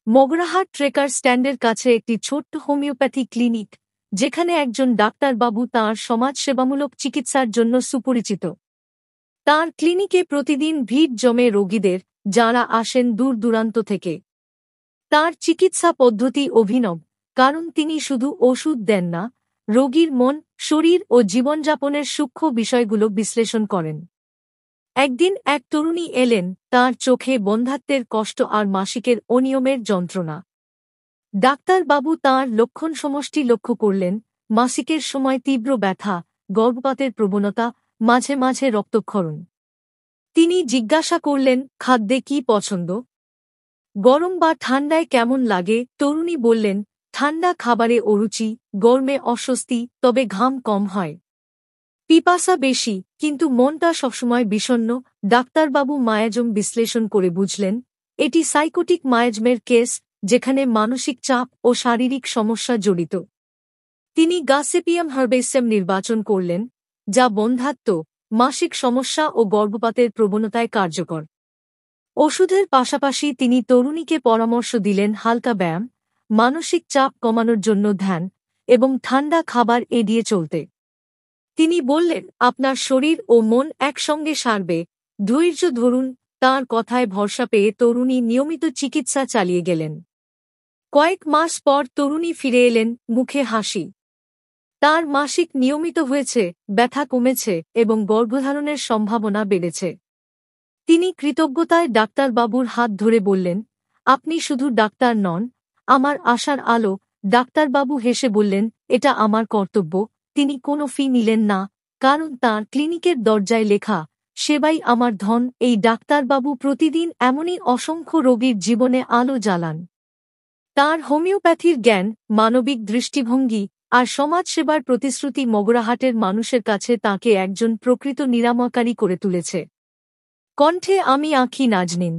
Magrahat trekker স্ট্যান্ডের কাছে একটি ছোট্ট হোমিওপ্যাথি ক্লিনিক, যেখানে একজন ডাক্তারবাবু তাঁর সমাজসেবামূলক চিকিৎসার জন্য সুপরিচিত। তাঁর ক্লিনিকে প্রতিদিন ভিড় জমে রোগীদের, যাঁরা আসেন দূর দূরান্ত থেকে। তাঁর চিকিৎসা পদ্ধতি অভিনব, কারণ তিনি শুধু ওষুধ দেন না, রোগীর মন, শরীর ও জীবনযাপনের সূক্ষ্ম বিষয়গুলো বিশ্লেষণ করেন। একদিন এক তরুণী এলেন, তাঁর চোখে বন্ধ্যাত্বের কষ্ট আর মাসিকের অনিয়মের যন্ত্রণা। ডাক্তারবাবু তাঁর লক্ষণ সমষ্টি লক্ষ্য করলেন: মাসিকের সময় তীব্র ব্যথা, গর্ভপাতের প্রবণতা, মাঝে মাঝে রক্তক্ষরণ। তিনি জিজ্ঞাসা করলেন, খাদ্যে কি পছন্দ? গরম বা ঠান্ডায় কেমন লাগে? তরুণী বললেন, ঠান্ডা খাবারে অরুচি, গরমে অস্বস্তি, তবে ঘাম কম হয়। পিপাসা বেশি, কিন্তু মনটা সবসময় বিষণ্ণ। ডাক্তারবাবু মায়াজম বিশ্লেষণ করে বুঝলেন, এটি সাইকোটিক মায়াজমের কেস, যেখানে মানসিক চাপ ও শারীরিক সমস্যা জড়িত। তিনি গাসেপিয়াম হার্বেসেম নির্বাচন করলেন, যা বন্ধ্যাত্ব, মাসিক সমস্যা ও গর্ভপাতের প্রবণতায় কার্যকর। ওষুধের পাশাপাশি তিনি তরুণীকে পরামর্শ দিলেন হালকা ব্যায়াম, মানসিক চাপ কমানোর জন্য ধ্যান এবং ঠান্ডা খাবার এড়িয়ে চলতে। তিনি বললেন, আপনার শরীর ও মন একসঙ্গে সারবে, ধৈর্য ধরুন। তাঁর কথায় ভরসা পেয়ে তরুণী নিয়মিত চিকিৎসা চালিয়ে গেলেন। কয়েক মাস পর তরুণী ফিরে এলেন, মুখে হাসি। তাঁর মাসিক নিয়মিত হয়েছে, ব্যথা কমেছে এবং গর্ভধারণের সম্ভাবনা বেড়েছে। তিনি কৃতজ্ঞতায় ডাক্তারবাবুর হাত ধরে বললেন, আপনি শুধু ডাক্তার নন, আমার আশার আলো। ডাক্তারবাবু হেসে বললেন, এটা আমার কর্তব্য। তিনি কোনো ফি নিলেন না, কারণ তাঁর ক্লিনিকের দরজায় লেখা, সেবাই আমার ধন। এই ডাক্তারবাবু প্রতিদিন এমনই অসংখ্য রোগীর জীবনে আলো জ্বালান। তাঁর হোমিওপ্যাথির জ্ঞান, মানবিক দৃষ্টিভঙ্গি আর সমাজসেবার প্রতিশ্রুতি মগরাহাটের মানুষের কাছে তাঁকে একজন প্রকৃত নিরাময়কারী করে তুলেছে। কণ্ঠে আমি আঁখি নাজনীন।